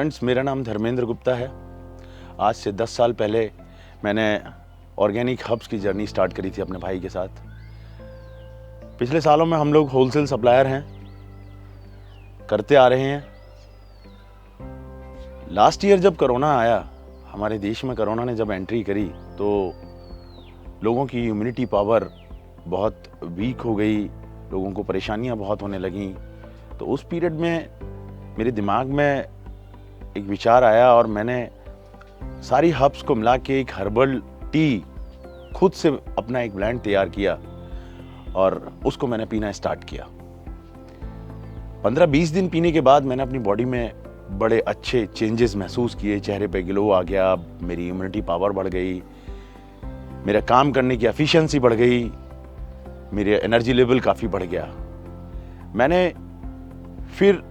Friends, मेरा नाम धर्मेंद्र गुप्ता है। आज से 10 साल पहले मैंने ऑर्गेनिक हर्ब्स की जर्नी स्टार्ट करी थी अपने भाई के साथ। पिछले सालों में हम लोग होलसेल सप्लायर हैं, करते आ रहे हैं। लास्ट ईयर जब कोरोना आया, हमारे देश में कोरोना ने जब एंट्री करी तो लोगों की इम्यूनिटी पावर बहुत वीक हो गई, लोगों को परेशानियां बहुत होने लगीं। तो उस पीरियड में मेरे दिमाग में एक विचार आया और मैंने सारी हर्ब्स को मिला के एक हर्बल टी खुद से अपना एक ब्लेंड तैयार किया और उसको मैंने पीना स्टार्ट किया। 15-20 दिन पीने के बाद मैंने अपनी बॉडी में बड़े अच्छे चेंजेस महसूस किए। चेहरे पे ग्लो आ गया, मेरी इम्यूनिटी पावर बढ़ गई, मेरा काम करने की एफिशिएंसी बढ़ गई, मेरे एनर्जी लेवल काफ़ी बढ़ गया। मैंने फिर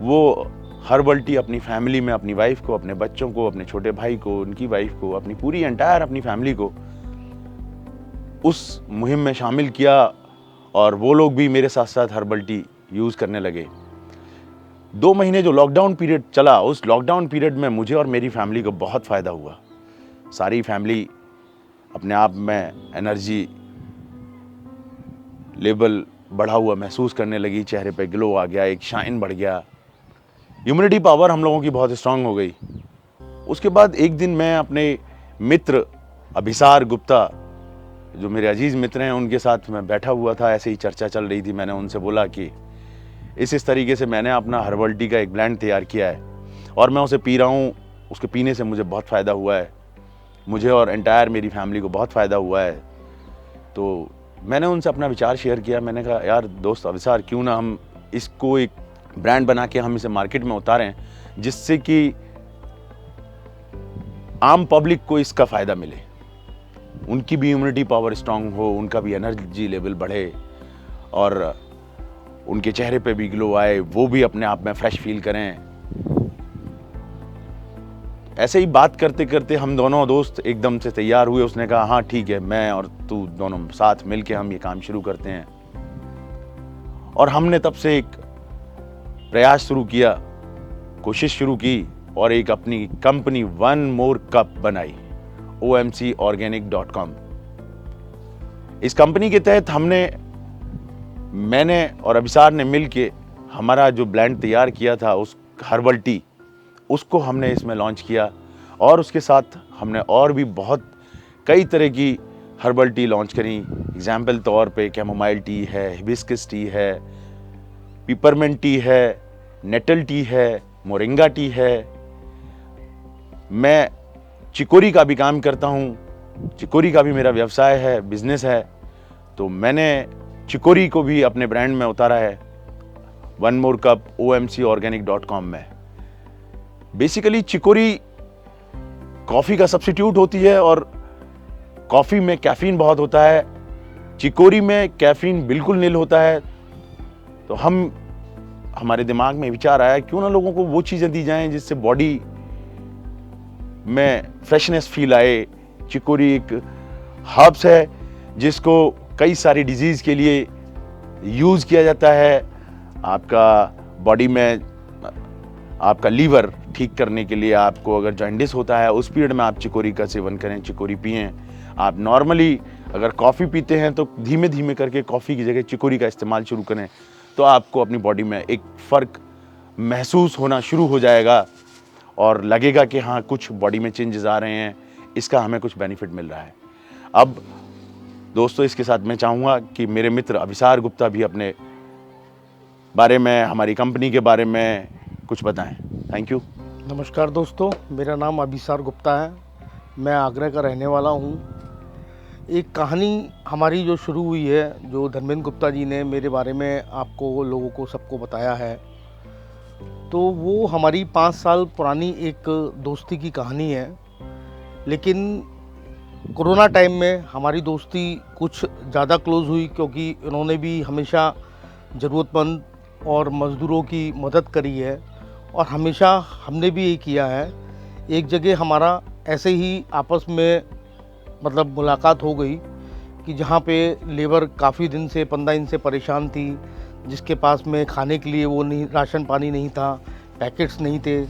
वो हर्बल टी अपनी फैमिली में, अपनी वाइफ को, अपने बच्चों को, अपने छोटे भाई को, उनकी वाइफ को, अपनी पूरी एंटायर अपनी फैमिली को उस मुहिम में शामिल किया और वो लोग भी मेरे साथ साथ हर्बल टी यूज़ करने लगे। 2 महीने जो लॉकडाउन पीरियड चला, उस लॉकडाउन पीरियड में मुझे और मेरी फैमिली को बहुत फ़ायदा हुआ। सारी फैमिली अपने आप में एनर्जी लेवल बढ़ा हुआ महसूस करने लगी, चेहरे पे ग्लो आ गया, एक शाइन बढ़ गया, इम्यूनिटी पावर हम लोगों की बहुत स्ट्रांग हो गई। उसके बाद एक दिन मैं अपने मित्र अभिसार गुप्ता, जो मेरे अजीज मित्र हैं, उनके साथ मैं बैठा हुआ था, ऐसे ही चर्चा चल रही थी। मैंने उनसे बोला कि इस तरीके से मैंने अपना हर्बल टी का एक ब्लेंड तैयार किया है और मैं उसे पी रहा हूँ, उसके पीने से मुझे बहुत फ़ायदा हुआ है, मुझे और एंटायर मेरी फैमिली को बहुत फ़ायदा हुआ है। तो मैंने उनसे अपना विचार शेयर किया। मैंने कहा, यार दोस्त अभिसार, क्यों ना हम इसको एक ब्रांड बना के हम इसे मार्केट में उतारें, जिससे कि आम पब्लिक को इसका फ़ायदा मिले, उनकी भी इम्यूनिटी पावर स्ट्रांग हो, उनका भी एनर्जी लेवल बढ़े और उनके चेहरे पे भी ग्लो आए, वो भी अपने आप में फ्रेश फील करें। ऐसे ही बात करते करते हम दोनों दोस्त एकदम से तैयार हुए। उसने कहा, हाँ ठीक है, मैं और तू दोनों साथ मिलके हम ये काम शुरू करते हैं। और हमने तब से एक प्रयास शुरू किया, कोशिश शुरू की और एक अपनी कंपनी वन मोर कप बनाई, omcorganic.com। इस कंपनी के तहत मैंने और अभिसार ने मिलके हमारा जो ब्लेंड तैयार किया था, उस हर्बल टी, उसको हमने इसमें लॉन्च किया और उसके साथ हमने और भी बहुत कई तरह की हर्बल टी लॉन्च करी। एग्जाम्पल तौर पे कैमोमाइल टी है, हिबिस्कस टी है, पिपरमेंट टी है, नेटल टी है, मोरिंगा टी है। मैं चिकोरी का भी काम करता हूँ, चिकोरी का भी मेरा व्यवसाय है, बिजनेस है। तो मैंने चिकोरी को भी अपने ब्रांड में उतारा है, वन मोर कप omcorganic.com में। बेसिकली चिकोरी कॉफ़ी का सब्स्टिट्यूट होती है और कॉफ़ी में कैफीन बहुत होता है, चिकोरी में कैफीन बिल्कुल नील होता है। तो हमारे दिमाग में विचार आया, क्यों ना लोगों को वो चीज़ें दी जाएं जिससे बॉडी में फ्रेशनेस फील आए। चिकोरी एक हर्ब्स है जिसको कई सारी डिजीज़ के लिए यूज़ किया जाता है। आपका बॉडी में आपका लीवर ठीक करने के लिए, आपको अगर जॉन्डिस होता है उस पीरियड में आप चिकोरी का सेवन करें, चिकोरी पिएं। आप नॉर्मली अगर कॉफ़ी पीते हैं तो धीमे धीमे करके कॉफ़ी की जगह चिकोरी का इस्तेमाल शुरू करें, तो आपको अपनी बॉडी में एक फ़र्क महसूस होना शुरू हो जाएगा और लगेगा कि हाँ, कुछ बॉडी में चेंजेस आ रहे हैं, इसका हमें कुछ बेनिफिट मिल रहा है। अब दोस्तों, इसके साथ मैं चाहूँगा कि मेरे मित्र अभिसार गुप्ता भी अपने बारे में, हमारी कंपनी के बारे में कुछ बताएं। Thank you. नमस्कार दोस्तों, मेरा नाम अभिसार गुप्ता है, मैं आगरा का रहने वाला हूँ। एक कहानी हमारी जो शुरू हुई है, जो धर्मेंद्र गुप्ता जी ने मेरे बारे में आपको लोगों को सबको बताया है, तो वो हमारी 5 साल पुरानी एक दोस्ती की कहानी है। लेकिन कोरोना टाइम में हमारी दोस्ती कुछ ज़्यादा क्लोज़ हुई, क्योंकि इन्होंने भी हमेशा ज़रूरतमंद और मज़दूरों की मदद करी है और हमेशा हमने भी ये किया है। एक जगह हमारा ऐसे ही आपस में मतलब मुलाकात हो गई कि जहाँ पे लेबर काफ़ी दिन से 15 दिन से परेशान थी, जिसके पास में खाने के लिए वो नहीं, राशन पानी नहीं था, पैकेट्स नहीं थे।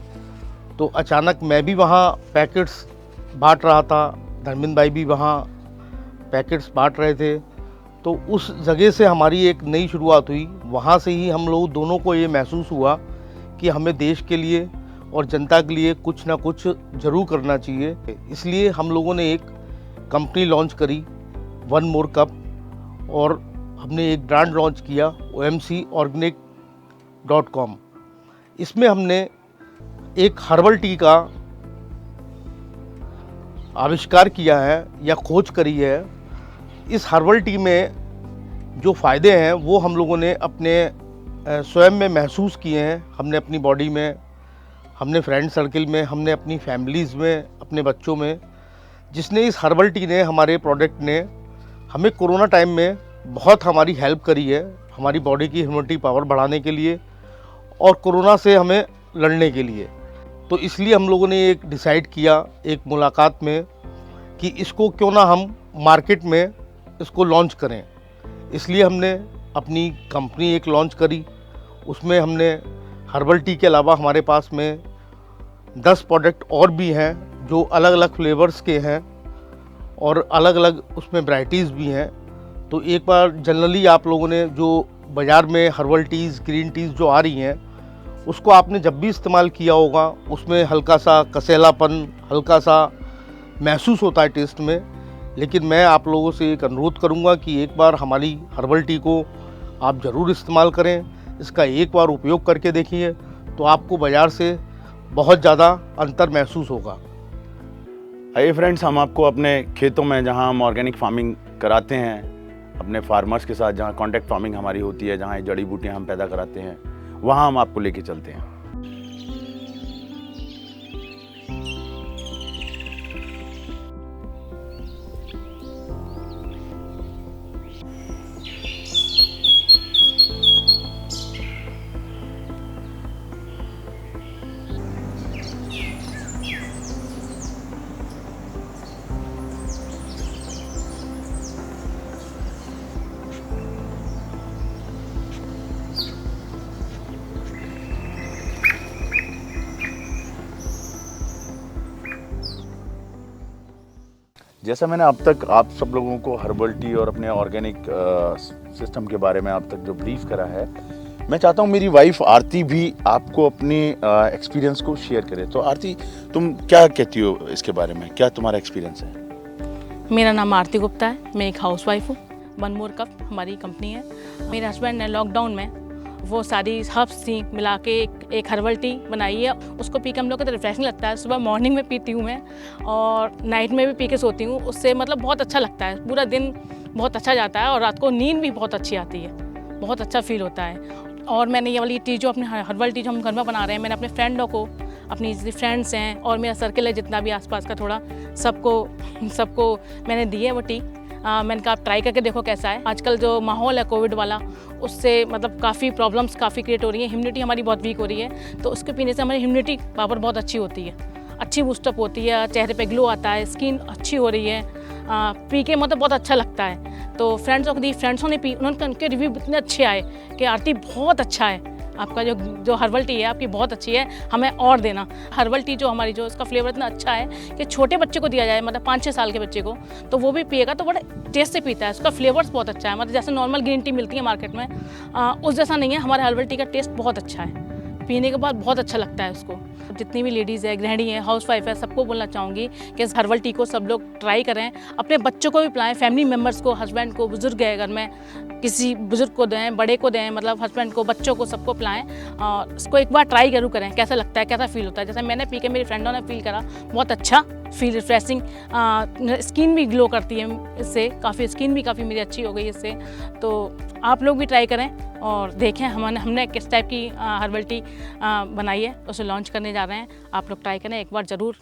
तो अचानक मैं भी वहाँ पैकेट्स बांट रहा था, धर्मेंद्र भाई भी वहाँ पैकेट्स बांट रहे थे। तो उस जगह से हमारी एक नई शुरुआत हुई। वहाँ से ही हम लोग दोनों को ये महसूस हुआ कि हमें देश के लिए और जनता के लिए कुछ ना कुछ ज़रूर करना चाहिए। इसलिए हम लोगों ने एक कंपनी लॉन्च करी, वन मोर कप, और हमने एक ब्रांड लॉन्च किया omcorganic.com। इसमें हमने एक हर्बल टी का आविष्कार किया है या खोज करी है। इस हर्बल टी में जो फ़ायदे हैं वो हम लोगों ने अपने स्वयं में महसूस किए हैं। हमने अपनी बॉडी में, हमने फ्रेंड सर्किल में, हमने अपनी फैमिलीज़ में, अपने बच्चों में, जिसने इस हर्बल टी ने, हमारे प्रोडक्ट ने हमें कोरोना टाइम में बहुत हमारी हेल्प करी है, हमारी बॉडी की इम्यूनिटी पावर बढ़ाने के लिए और कोरोना से हमें लड़ने के लिए। तो इसलिए हम लोगों ने एक डिसाइड किया एक मुलाकात में कि इसको क्यों ना हम मार्केट में इसको लॉन्च करें। इसलिए हमने अपनी कंपनी एक लॉन्च करी। उसमें हमने हर्बल टी के अलावा हमारे पास में 10 प्रोडक्ट और भी हैं जो अलग अलग फ्लेवर्स के हैं और अलग अलग उसमें वैराइटीज़ भी हैं। तो एक बार जनरली आप लोगों ने जो बाज़ार में हर्बल टीज़, ग्रीन टीज़ जो आ रही हैं, उसको आपने जब भी इस्तेमाल किया होगा उसमें हल्का सा कसैलापन, हल्का सा महसूस होता है टेस्ट में। लेकिन मैं आप लोगों से एक अनुरोध करूंगा कि एक बार हमारी हर्बल टी को आप ज़रूर इस्तेमाल करें। इसका एक बार उपयोग करके देखिए तो आपको बाज़ार से बहुत ज़्यादा अंतर महसूस होगा। आइए फ्रेंड्स, हम आपको अपने खेतों में जहां हम ऑर्गेनिक फार्मिंग कराते हैं, अपने फार्मर्स के साथ जहां कॉन्टैक्ट फार्मिंग हमारी होती है, जहां ये जड़ी बूटियां हम पैदा कराते हैं, वहां हम आपको लेके चलते हैं। जैसा मैंने अब तक आप सब लोगों को हर्बल टी और अपने ऑर्गेनिक सिस्टम के बारे में अब तक जो ब्रीफ करा है, मैं चाहता हूँ मेरी वाइफ आरती भी आपको अपनी एक्सपीरियंस को शेयर करे। तो आरती, तुम क्या कहती हो इसके बारे में, क्या तुम्हारा एक्सपीरियंस है? मेरा नाम आरती गुप्ता है, मैं एक हाउसवाइफ हूँ। वन मोर कप हमारी कंपनी है। मेरे हस्बैंड ने लॉकडाउन में वो सारी हर्ब्स थी मिला के एक हर्बल टी बनाई है। उसको पी के हम लोग को तो रिफ्रेशिंग लगता है। सुबह मॉर्निंग में पीती हूँ मैं और नाइट में भी पी के सोती हूँ। उससे मतलब बहुत अच्छा लगता है, पूरा दिन बहुत अच्छा जाता है और रात को नींद भी बहुत अच्छी आती है, बहुत अच्छा फील होता है। और मैंने ये वाली टी जो अपने हर्बल टी जो हम घर में बना रहे हैं, मैंने अपने फ्रेंडों को, अपनी फ्रेंड्स हैं और मेरा सर्किल है जितना भी आसपास का थोड़ा, सबको मैंने दी है वो टी। मैंने कहा आप ट्राई करके देखो कैसा है। आजकल जो माहौल है कोविड वाला, उससे मतलब काफ़ी प्रॉब्लम्स काफ़ी क्रिएट हो रही है। इम्यूनिटी हमारी बहुत वीक हो रही है, तो उसके पीने से हमारी इम्यूनिटी पावर बहुत अच्छी होती है, अच्छी बूस्टअप होती है, चेहरे पे ग्लो आता है, स्किन अच्छी हो रही है। पी के मतलब बहुत अच्छा लगता है। तो फ्रेंड्सों ने पी, उनके रिव्यू इतने अच्छे आए कि आरती बहुत अच्छा है, आपका जो हर्बल टी है आपकी बहुत अच्छी है, हमें और देना। हर्बल टी जो हमारी जो इसका फ्लेवर इतना अच्छा है कि छोटे बच्चे को दिया जाए, मतलब 5-6 साल के बच्चे को, तो वो भी पिएगा तो बड़े टेस्ट से पीता है। उसका फ्लेवर्स बहुत अच्छा है, मतलब जैसे नॉर्मल ग्रीन टी मिलती है मार्केट में उस जैसा नहीं है। हमारे हर्बल टी का टेस्ट बहुत अच्छा है, पीने के बाद बहुत अच्छा लगता है उसको। जितनी भी लेडीज़ है, गृहिणी है, हाउसवाइफ है, सबको बोलना चाहूँगी कि इस हर्बल टी को सब लोग ट्राई करें, अपने बच्चों को भी पिलाएं, फैमिली मेम्बर्स को, हस्बैंड को, बुजुर्ग है घर में, किसी बुजुर्ग को दें, बड़े को दें, मतलब हस्बैंड को, बच्चों को, सबको पिलाएं और इसको एक बार ट्राई जरूर करें कैसा लगता है, कैसा फील होता है। जैसे मैंने पी के मेरी फ्रेंडों ने फील करा, बहुत अच्छा फील, रिफ्रेशिंग, स्किन भी ग्लो करती है इससे, काफ़ी स्किन भी काफ़ी मेरी अच्छी हो गई इससे। तो आप लोग भी ट्राई करें और देखें हमने किस टाइप की हर्बल टी बनाई है, उसे लॉन्च करने जा रहे हैं। आप लोग ट्राई करें एक बार ज़रूर।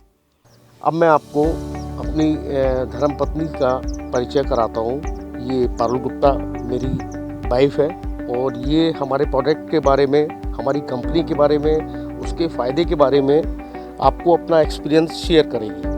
अब मैं आपको अपनी धर्मपत्नी का परिचय कराता हूँ। ये पारुल गुप्ता मेरी वाइफ है और ये हमारे प्रोडक्ट के बारे में, हमारी कंपनी के बारे में, उसके फ़ायदे के बारे में आपको अपना एक्सपीरियंस शेयर करेंगी।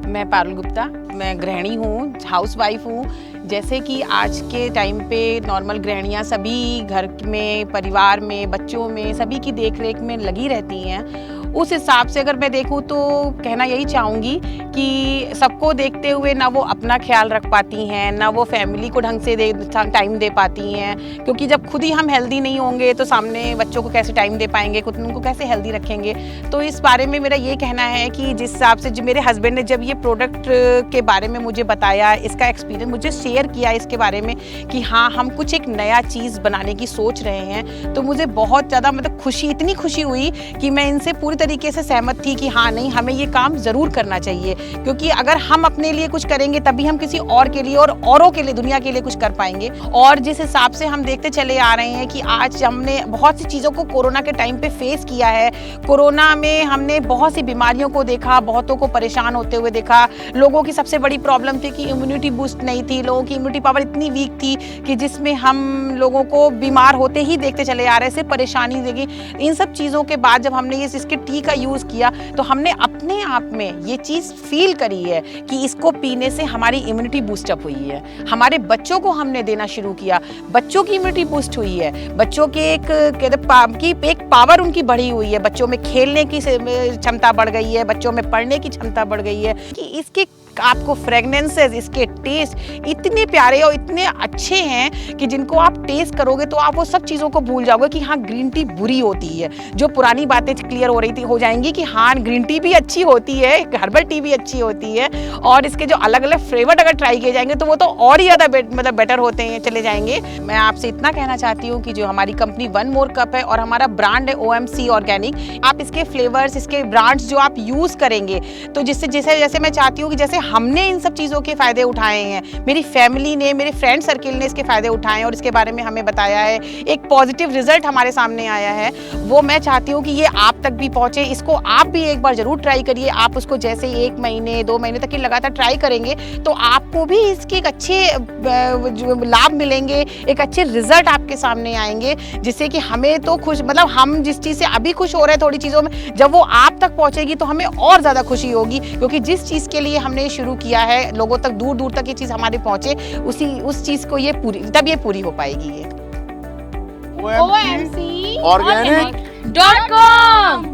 मैं पारुल गुप्ता, मैं गृहिणी हूँ, हाउसवाइफ हूँ। जैसे कि आज के टाइम पे नॉर्मल गृहिणियाँ सभी घर में, परिवार में, बच्चों में, सभी की देखरेख में लगी रहती हैं उस हिसाब से अगर मैं देखूँ तो कहना यही चाहूँगी कि सबको देखते हुए ना वो अपना ख्याल रख पाती हैं, ना वो फैमिली को ढंग से टाइम दे पाती हैं, क्योंकि जब खुद ही हम हेल्दी नहीं होंगे तो सामने बच्चों को कैसे टाइम दे पाएंगे, खुद उनको कैसे हेल्दी रखेंगे। तो इस बारे में मेरा ये कहना है कि जिस हिसाब से जो मेरे हस्बैंड ने जब ये प्रोडक्ट के बारे में मुझे बताया, इसका एक्सपीरियंस मुझे शेयर किया इसके बारे में कि हाँ हम कुछ एक नया चीज़ बनाने की सोच रहे हैं, तो मुझे बहुत ज़्यादा मतलब खुशी, इतनी खुशी हुई कि मैं इनसे पूरी तरीके से सहमत थी कि हाँ नहीं, हमें ये काम ज़रूर करना चाहिए, क्योंकि अगर हम अपने लिए कुछ करेंगे तभी हम किसी और के लिए और औरों के लिए, दुनिया के लिए कुछ कर पाएंगे। और जिस हिसाब से हम देखते चले आ रहे हैं कि आज हमने बहुत सी चीज़ों को कोरोना के टाइम पे फेस किया है। कोरोना में हमने बहुत सी बीमारियों को देखा, बहुतों को परेशान होते हुए देखा। लोगों की सबसे बड़ी प्रॉब्लम थी कि इम्यूनिटी बूस्ट नहीं थी, लोगों की इम्यूनिटी पावर इतनी वीक थी कि जिसमें हम लोगों को बीमार होते ही देखते चले आ रहे, सिर्फ परेशानी देगी। इन सब चीज़ों के बाद जब हमने इसके टी का यूज़ किया तो हमने अपने आप में ये चीज़ फील करी है कि इसको पीने से हमारी इम्यूनिटी बूस्टअप हुई है। हमारे बच्चों को हमने देना शुरू किया, बच्चों की इम्यूनिटी बूस्ट हुई है, बच्चों के एक पावर उनकी बढ़ी हुई है, बच्चों में खेलने की क्षमता बढ़ गई है, बच्चों में पढ़ने की क्षमता बढ़ गई है कि इसके आपको फ्रेगनेंसेस, इसके टेस्ट इतने प्यारे और इतने अच्छे हैं कि जिनको आप टेस्ट करोगे तो आप वो सब चीज़ों को भूल जाओगे कि हाँ ग्रीन टी बुरी होती है। जो पुरानी बातें क्लियर हो जाएंगी कि हाँ ग्रीन टी भी अच्छी होती है, हर्बल टी भी अच्छी होती है, और इसके जो अलग अलग फ्लेवर अगर ट्राई किए जाएंगे तो वो तो और ही ज़्यादा मतलब बेटर होते हैं, चले जाएंगे। मैं आपसे इतना कहना चाहती हूँ कि जो हमारी कंपनी वन मोर कप है और हमारा ब्रांड है OMC ऑर्गेनिक, आप इसके फ्लेवर्स, इसके ब्रांड्स जो आप यूज़ करेंगे तो जिससे जैसे मैं चाहती हूँ कि जैसे हमने इन सब चीज़ों के फ़ायदे उठाए हैं, मेरी फैमिली ने, मेरे फ्रेंड सर्किल ने इसके फ़ायदे उठाए हैं और इसके बारे में हमें बताया है, एक पॉजिटिव रिजल्ट हमारे सामने आया है, वो मैं चाहती हूँ कि ये आप तक भी पहुँचे। इसको आप भी एक बार ज़रूर ट्राई करिए। आप उसको जैसे 1 महीने 2 महीने तक की लगातार ट्राई करेंगे तो आपको भी इसके एक अच्छे लाभ मिलेंगे, एक अच्छे रिजल्ट आपके सामने आएंगे, जिससे कि हमें तो खुश, मतलब हम जिस चीज़ से अभी खुश हो रहे हैं थोड़ी चीज़ों में, जब वो आप तक पहुँचेगी तो हमें और ज़्यादा खुशी होगी, क्योंकि जिस चीज़ के लिए हमने शुरू किया है लोगों तक, दूर दूर तक ये चीज़ हमारे पहुँचे, उस चीज़ को ये पूरी हो पाएगी। ये OMC OMC Organic.com